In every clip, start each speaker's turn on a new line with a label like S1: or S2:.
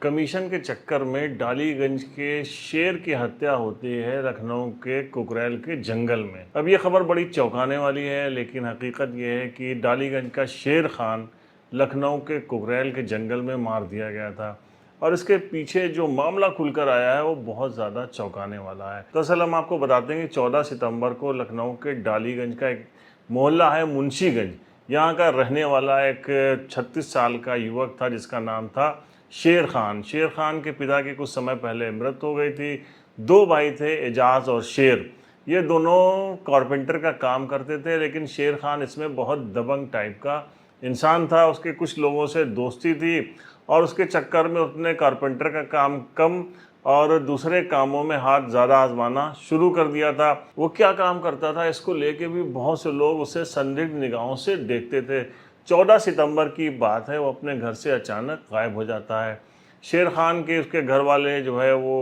S1: Commission के चक्कर में डालीगंज के शेर की हत्या होती है लखनऊ के कुकरेल के जंगल में। अब ये खबर बड़ी चौंकाने वाली है, लेकिन हकीकत ये है कि डालीगंज का शेर खान लखनऊ के कुकरेल के जंगल में मार दिया गया था। और इसके पीछे जो मामला खुलकर आया है वो बहुत ज़्यादा चौंकाने वाला है। दरअसल हम आपको बताते हैं कि 14 सितंबर को लखनऊ के डालीगंज का एक मोहल्ला है मुंशीगंज, यहाँ का रहने वाला एक 36 साल का युवक था जिसका नाम था शेर खान। शेर खान के पिता की कुछ समय पहले मृत्यु हो गई थी। दो भाई थे, एजाज और शेर। ये दोनों कारपेंटर का काम करते थे, लेकिन शेर खान इसमें बहुत दबंग टाइप का इंसान था। उसके कुछ लोगों से दोस्ती थी और उसके चक्कर में उसने कारपेंटर का काम कम और दूसरे कामों में हाथ ज़्यादा आजमाना शुरू कर दिया था। वो क्या काम करता था, इसको लेके भी बहुत से लोग उसे संदिग्ध निगाहों से देखते थे। 14 सितंबर की बात है, वो अपने घर से अचानक गायब हो जाता है। शेर खान के उसके घर वाले जो है वो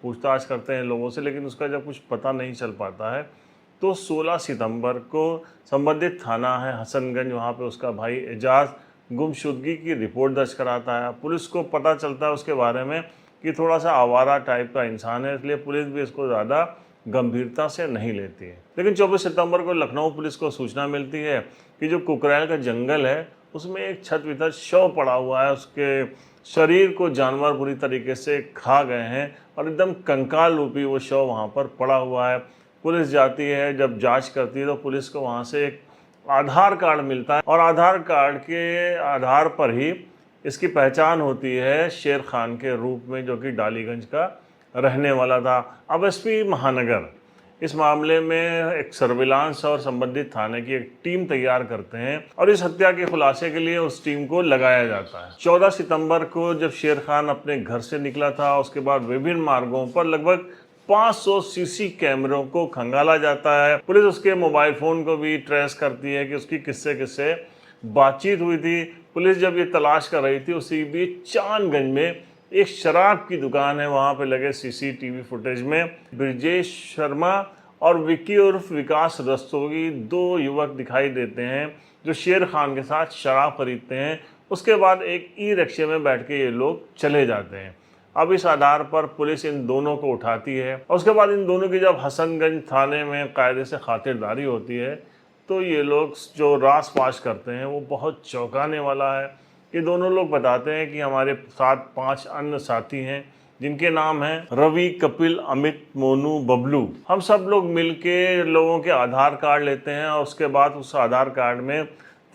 S1: पूछताछ करते हैं लोगों से, लेकिन उसका जब कुछ पता नहीं चल पाता है तो 16 सितंबर को संबंधित थाना है हसनगंज, वहाँ पे उसका भाई एजाज गुमशुदगी की रिपोर्ट दर्ज कराता है। पुलिस को पता चलता है उसके बारे में कि थोड़ा सा आवारा टाइप का इंसान है, इसलिए पुलिस भी इसको ज़्यादा गंभीरता से नहीं लेती है। लेकिन 24 सितंबर को लखनऊ पुलिस को सूचना मिलती है कि जो कुकरेल का जंगल है उसमें एक छत भीतर शव पड़ा हुआ है। उसके शरीर को जानवर बुरी तरीके से खा गए हैं और एकदम कंकाल रूपी वो शव वहाँ पर पड़ा हुआ है। पुलिस जाती है, जब जांच करती है तो पुलिस को वहाँ से एक आधार कार्ड मिलता है और आधार कार्ड के आधार पर ही इसकी पहचान होती है शेर खान के रूप में, जो कि डालीगंज का रहने वाला था। अब एसपी महानगर इस मामले में एक सर्विलांस और संबंधित थाने की एक टीम तैयार करते हैं और इस हत्या के खुलासे के लिए उस टीम को लगाया जाता है। 14 सितंबर को जब शेर खान अपने घर से निकला था, उसके बाद विभिन्न मार्गों पर लगभग 500 सीसी कैमरों को खंगाला जाता है। पुलिस उसके मोबाइल फ़ोन को भी ट्रेस करती है कि उसकी किससे किससे बातचीत हुई थी। पुलिस जब ये तलाश कर रही थी, उसी बीच चांदगंज में एक शराब की दुकान है, वहाँ पे लगे सीसीटीवी फुटेज में ब्रिजेश शर्मा और विक्की उर्फ विकास रस्तोगी दो युवक दिखाई देते हैं जो शेर खान के साथ शराब खरीदते हैं। उसके बाद एक ई रिक्शे में बैठ के ये लोग चले जाते हैं। अब इस आधार पर पुलिस इन दोनों को उठाती है और उसके बाद इन दोनों की जब हसनगंज थाने में कायदे से खातिरदारी होती है तो ये लोग जो रास पाश करते हैं वो बहुत चौंकाने वाला है। ये दोनों लोग बताते हैं कि हमारे साथ 5 अन्य साथी हैं जिनके नाम हैं रवि, कपिल, अमित, मोनू, बबलू। हम सब लोग मिलके लोगों के आधार कार्ड लेते हैं और उसके बाद उस आधार कार्ड में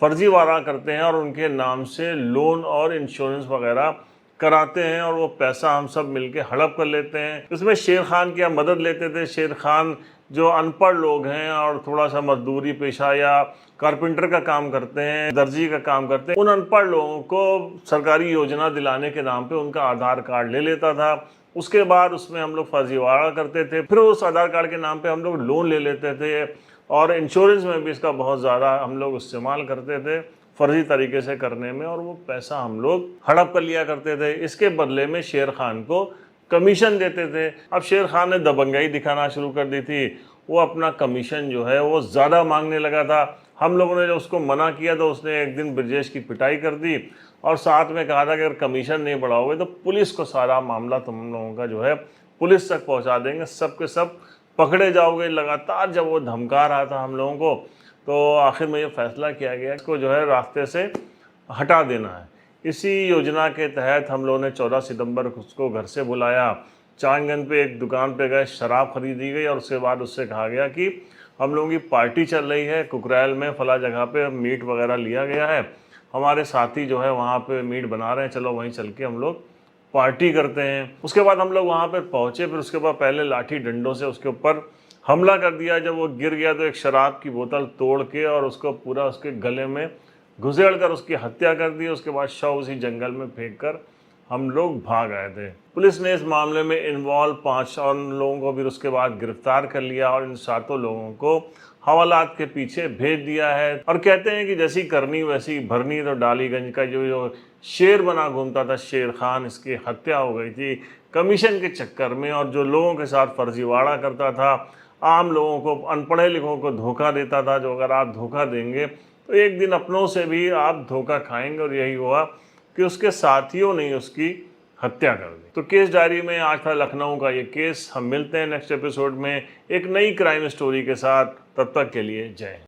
S1: फर्जीवाड़ा करते हैं और उनके नाम से लोन और इंश्योरेंस वगैरह कराते हैं और वो पैसा हम सब मिलके हड़प कर लेते हैं। इसमें शेर खान की हम मदद लेते थे। शेर खान जो अनपढ़ लोग हैं और थोड़ा सा मजदूरी पेशा या कारपेंटर का काम करते हैं, दर्जी का काम करते हैं, उन अनपढ़ लोगों को सरकारी योजना दिलाने के नाम पे उनका आधार कार्ड ले लेता था। उसके बाद उसमें हम लोग फर्जीवाड़ा करते थे, फिर उस आधार कार्ड के नाम पे हम लोग लोन ले लेते थे और इंश्योरेंस में भी इसका बहुत ज़्यादा हम लोग इस्तेमाल करते थे फर्जी तरीके से करने में, और वो पैसा हम लोग हड़प कर लिया करते थे। इसके बदले में शेर खान को कमीशन देते थे। अब शेर खान ने दबंगाई दिखाना शुरू कर दी थी। वो अपना कमीशन जो है वो ज़्यादा मांगने लगा था। हम लोगों ने जब उसको मना किया तो उसने एक दिन ब्रजेश की पिटाई कर दी और साथ में कहा था कि अगर कमीशन नहीं बढ़ाओगे तो पुलिस को सारा मामला तुम लोगों का जो है पुलिस तक पहुंचा देंगे, सब के सब पकड़े जाओगे। लगातार जब वो धमका रहा था हम लोगों को, तो आखिर में ये फैसला किया गया कि जो है रास्ते से हटा देना है। इसी योजना के तहत हम लोगों ने 14 सितंबर को उसको घर से बुलाया। चांदगंज पे एक दुकान पे गए, शराब खरीदी गई और उसके बाद उससे कहा गया कि हम लोगों की पार्टी चल रही है कुकरेल में, फला जगह पे मीट वगैरह लिया गया है, हमारे साथी जो है वहाँ पे मीट बना रहे हैं, चलो वहीं चल के हम लोग पार्टी करते हैं। उसके बाद हम लोग वहाँ पर पहुँचे, फिर उसके बाद पहले लाठी डंडों से उसके ऊपर हमला कर दिया। जब वो गिर गया तो एक शराब की बोतल तोड़ के और उसको पूरा उसके गले में घुसेड़ कर उसकी हत्या कर दी। उसके बाद शव उसी जंगल में फेंक कर हम लोग भाग आए थे। पुलिस ने इस मामले में इन्वॉल्व 5 और लोगों को भी उसके बाद गिरफ्तार कर लिया और इन 7 लोगों को हवालात के पीछे भेज दिया है। और कहते हैं कि जैसी करनी वैसी भरनी, तो डालीगंज का जो शेर बना घूमता था शेर खान, इसकी हत्या हो गई थी कमीशन के चक्कर में। और जो लोगों के साथ फर्जीवाड़ा करता था, आम लोगों को, अनपढ़े लिखों को धोखा देता था, जो अगर आप धोखा देंगे तो एक दिन अपनों से भी आप धोखा खाएंगे। और यही हुआ कि उसके साथियों ने उसकी हत्या कर दी। तो केस डायरी में आज था लखनऊ का ये केस। हम मिलते हैं नेक्स्ट एपिसोड में एक नई क्राइम स्टोरी के साथ। तब तक के लिए जय हिंद।